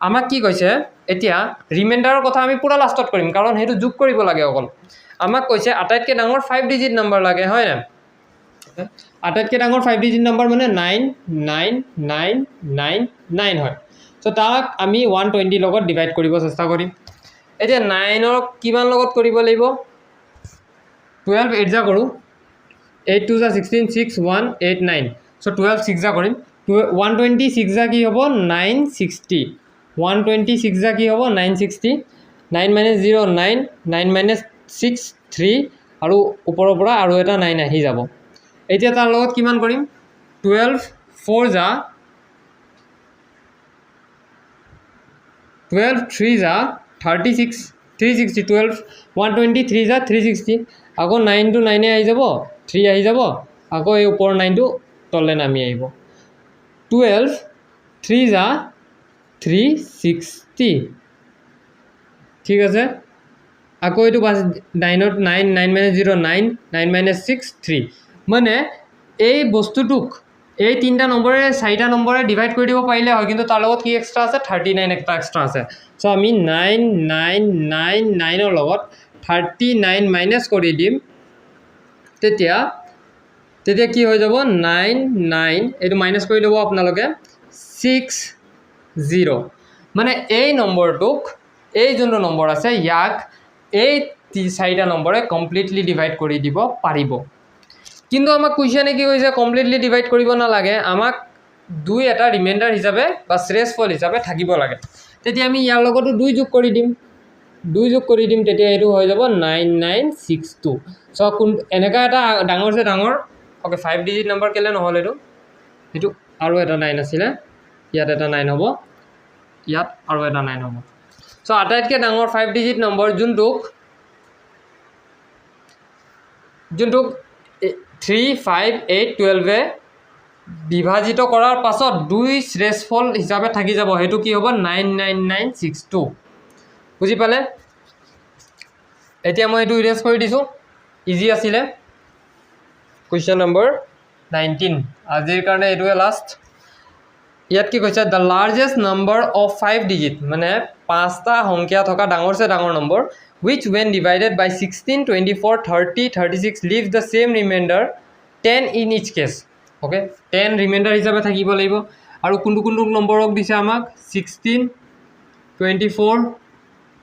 আমাক কি কৈছে এতিয়া ৰিমাইন্ডাৰৰ কথা আমি পুৰা লাষ্টত কৰিম কাৰণ হেতু যোগ কৰিব লাগে অকল আমাক কৈছে আটাইতকৈ ডাঙৰ 5 ডিজিট নাম্বাৰ লাগে হয় না আটাইতকৈ ডাঙৰ 5 ডিজিট নাম্বাৰ মানে 99999 হয় সো তাক আমি 120 লগত ডিভাইড কৰিব চেষ্টা কৰিম এতিয়া 9 ৰ কিমান লগত কৰিব লাগিব 12 8 যা কৰো 8 2 যা 16 6 1 8 9 সো 12 6 যা কৰিম 126 যা কি হ'ব 960 126 যা কি হ'ব 960 9 - 0 9 9 - 6 3 আৰু ওপৰৰ পৰা আৰু এটা 9 আহি যাব এতিয়া তাৰ লগত কিমান কৰিম 12 4 যা 12 3 যা 36 360 12 123 যা 360 আকৌ 9 to 9 আহি যাব 3 আহি যাব আকৌ এই ওপৰ 9 টো তলে নামি আহিব 12 3 যা 360 ঠিক আছে আকৌ এইটো 9 ত 9 9 - 0 9 9 - 6 3 মানে এই বস্তুটোক এই তিনটা নম্বৰে চাৰিটা নম্বৰে ডিভাইড কৰি দিব পাৰিলে হয় কিন্তু তাৰ লগত কি এক্সট্ৰা আছে 39 একটা এক্সট্ৰা আছে সো আমি 999 ৰ লগত 39 মাইনাস কৰি দিম তেতিয়া কি হৈ যাব 99 এইটো মাইনাস কৰি লব আপোনালোকে 60 মানে এই নম্বৰটোক এই যোনটো নম্বৰ আছে ইয়াক এই চাৰিটা নম্বৰে কমপ্লিটলি ডিভাইড কৰি দিব পাৰিব কিন্তু আমাক কুৱেশ্যনে কি কৈছে কমপ্লিটলি ডিভাইড কৰিব নালাগে আমাক দুই এটা ৰিমাইন্ডাৰ হিচাপে বা শ্ৰেষ্ঠফল হিচাপে থাকিব লাগে তেতিয়া আমি ইয়াৰ লগতো 2 যোগ কৰি দিম তেতিয়া এটো হৈ যাব 9962 সো এনেকা এটা ডাঙৰ সে ডাঙৰ ওকে 5 ডিজিট নাম্বাৰ কেলে নহল এটো আৰু এটা 9 আছিল ইয়াত এটা 9 হ'ব ইয়াত আৰু এটা 9 হ'ব সো আটাইতকৈ ডাঙৰ 5 ডিজিট নম্বৰ যোনটোক 3 5 8 12 এ বিভাজিত কৰাৰ পাছত দুই শ্ৰেষ্ঠফল হিচাপে থাকি যাব হেতু কি হ'ব 99962 বুজি পালে এতিয়া মই এটো ইৰেজ কৰি দিছো ইজি আছিল কোৱেশ্চন নম্বৰ 19 আজিৰ কাৰণে এটোৱে লাষ্ট ইয়াত কি কৈছে the largest number of 5 digit মানে পাঁচটা সংখ্যা থকা ডাঙৰছে ডাঙৰ number which when divided by 16 24 30 36 leaves the same remainder 10 in each case okay 10 remainder হিচাপে থাকিব লাগিব আৰু কোনটো নম্বৰক দিছে আমাক 16 24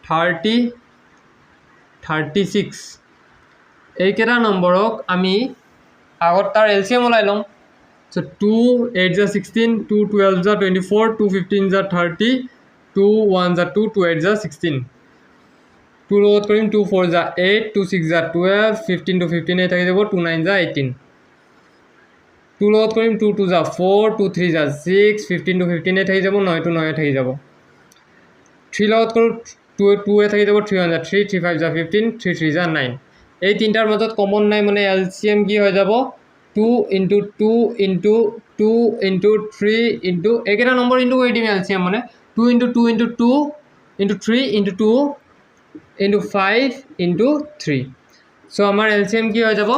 30 36 এইকেটা নম্বৰক আমি আগত তাৰ এলসিএম ওলাই লম so 2 8 যা 16 2 12 যা 24 2 15 যা 30 2 1 যা 2 2 8 যা 16 2 লগত কৰিম 2 4 যা 8 2 6 যা 12 15 to 15 থাকি যাব 2 9 যা 18 2 লগত কৰিম 2 2 যা 4 2 3 যা 6 15 to 15 থাকি যাব 9 to 9 থাকি যাব 3 লগত কৰো 2 এ থাকি যাব 3 1 যা 3 3 5 যা 15 3 3 যা 9 এই তিনটাৰ মাজত কমন নাই মানে এলসিএম কি হৈ যাব 2 into 2 into 2 into 3 into একেটা নম্বৰ ইনটু কৰি দিম এলসিএম মানে 2 into 2 into 2 into 3 into 2 into 5 into 3 so আমাৰ এলসিএম কি হৈ যাব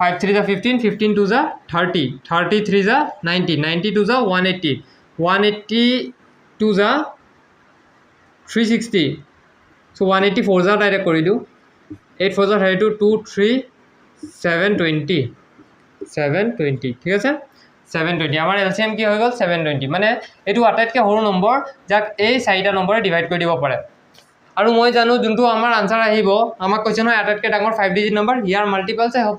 5 3 जा 15 15 2 जा 30 30 3 जा 90 90 2 जा 180 180 2 जा 360 so 184 जा डायरेक्ट কৰি দিও 8 4 जा 32 2 3 720 720 ঠিক আছে 720 আমাৰ এলসিএম কি হৈ গল 720 মানে এটো আটাইতকৈ সৰু নম্বৰ যাক এই চাৰিটা নম্বৰে ডিভাইড কৰি দিব পাৰে আৰু মই জানো যোনটো আমাৰ আনসাৰ আহিব আমাক কৈছে নহয় আটাইতকৈ ডাঙৰ 5 ডিজিট নম্বৰ ইয়াৰ মাল্টিপলছ হ'ব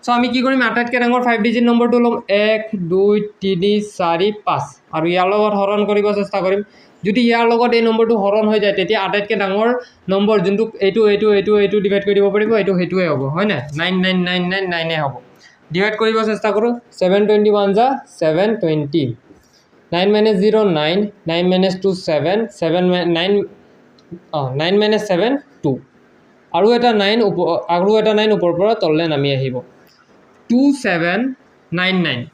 সো আমি কি কৰিম আটাইতকৈ ডাঙৰ 5 ডিজিট নম্বৰটো লম 1 2 3 4 5 আৰু ইয়াৰ লগত হৰণ কৰিব চেষ্টা কৰিম যদি ইয়াৰ লগত এই নম্বৰটো হৰণ হৈ যায় তেতিয়া আটাইতকৈ ডাঙৰ নম্বৰ যোনটো এইটো ডিভাইড কৰি দিব পাৰিব এইটো হেতুৱে হ'ব হয় না 99999 এ হ'ব ডিভাইড কৰিব চেষ্টা কৰো 721 जा 720 9 - 0 9 9 - 2 7 7 9 9 - 7 2 আৰু এটা 9 ওপৰৰ পৰা তললে নামি আহিব 2799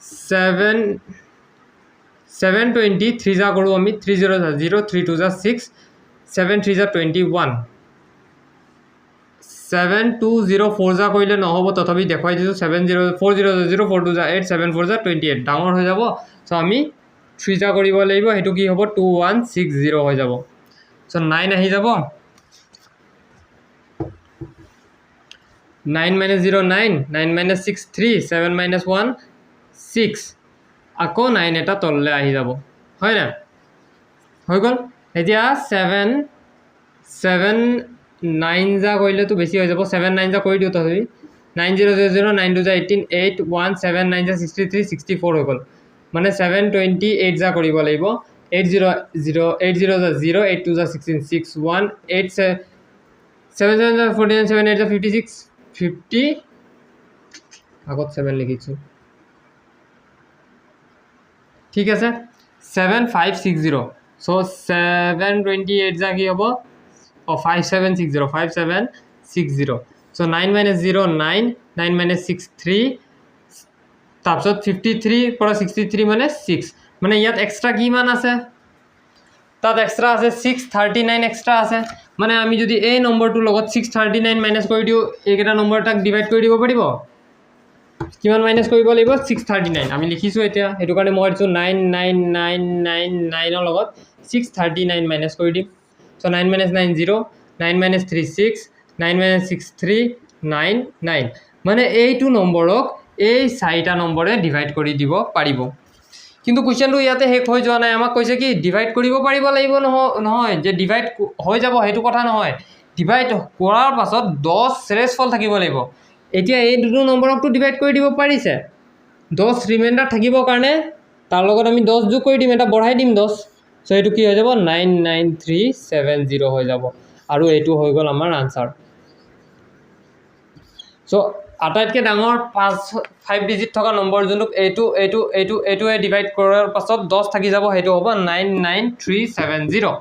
7 720 3 जा करूँ আমি 3 0 जा 0 3 2 जा 6 7 3 जा 21 7 2 0 4 जा কইলে নহব তথাপি দেখাই দিছো 7 0 4 0 0 4 2 जा 8 7 4 जा 28 ডাঙৰ হৈ যাব সো আমি 3 जा কৰিব লাগিব হেতু কি হ'ব 2160 হৈ যাব সো 9 আহি যাব 9 - 0 9 9 - 6 3 7 - 1 6 আকৌ 9 এটা তললে আহি যাব হয় না হৈ গল এতিয়া 7 7 9 যা কইলে তো বেছি হৈ যাব 7 9 যা কৰি দিও তথাপি 9 0 0 0 9 2 যা 18 8 1 7 9 যা 63 64 হৈ গল মানে 728 যা কৰিব লাগিব 8 0 0 8 0 যা 0 8 2 যা 16 6 1 8 7 7 যা 49 7 8 যা 56 50 আগত 7 লিখিছো ঠিক আছে 7560 সো 728 যা কি হ'ব ও 5760 5760 সো 9 - 0 9 9 - 6 3 তাৰপিছত 53 পৰা 63 মানে 6 মানে ইয়াত এক্সট্ৰা কি মান আছে তাত এক্সট্ৰা আছে 639 এক্সট্ৰা আছে মানে আমি যদি এই নম্বৰটোৰ লগত 639 মাইনাস কৰি দিও এইকেইটা নম্বৰ তাক ডিভাইড কৰি দিব পাৰিব কিমান মাইনাস কৰিব লাগিব 639 আমি লিখিছো এতিয়া হেতু কাৰণে মই দিছো 99999 ৰ লগত 639 মাইনাস কৰি দিম সো 9 - 9 0 9 - 3 6 9 - 6 3 9 9 মানে এইটো নম্বৰক এই চাৰিটা নম্বৰে ডিভাইড কৰি দিব পাৰিব কিন্তু কোৱেশ্চনটো ইয়াতে শেষ হৈ যোৱা নাই আমাক কৈছে কি ডিভাইড কৰিব পাৰিব লাগিব নহয় যে ডিভাইড হৈ যাব হেতু কথা নহয় ডিভাইড কৰাৰ পাছত 10 শ্ৰেষ্ঠফল থাকিব লাগিব এতিয়া এই দুটো নম্বৰকটো ডিভাইড কৰি দিব পাৰিছে 10 ৰিমাইন্ডাৰ থাকিবৰ কাৰণে তাৰ লগত আমি 10 যোগ কৰি দিম এটা বঢ়াই দিম 10 সো এটো কি হৈ যাব 99370 হৈ যাব আৰু এটো হৈ গল আমাৰ আনসাৰ সো আটাইতকৈ ডাঙৰ 5 ডিজিট থকা নম্বৰ যোনক এইটোৱে ডিভাইড কৰাৰ পাছত 10 থাকি যাব হেতু হ'ব 99370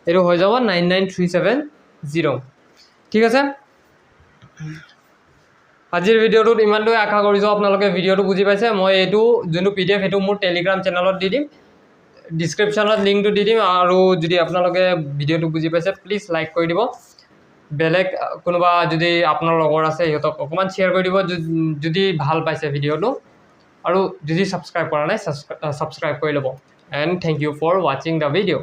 এটো হৈ যাব 99370 ঠিক আছে আজিৰ ভিডিওটোত ইমানটোই আশা কৰিছো আপোনালোকে ভিডিওটো বুজি পাইছে মই এটো যোনটো পিডিএফ হেতু মোৰ টেলিগ্ৰাম চেনেলত দি দিম ডিসক্ৰিপশনত লিংকটো দি দিম আৰু যদি আপোনালোকে ভিডিওটো বুজি পাইছে প্লিজ লাইক কৰি দিব বেলেগ কোনোবা যদি আপোনাৰ লগৰ আছে ইহতক অকমান শেয়াৰ কৰি দিব যদি ভাল পাইছে ভিডিওটো আৰু যদি সাবস্ক্ৰাইব কৰা নাই সাবস্ক্ৰাইব কৰি লব and thank you for watching the video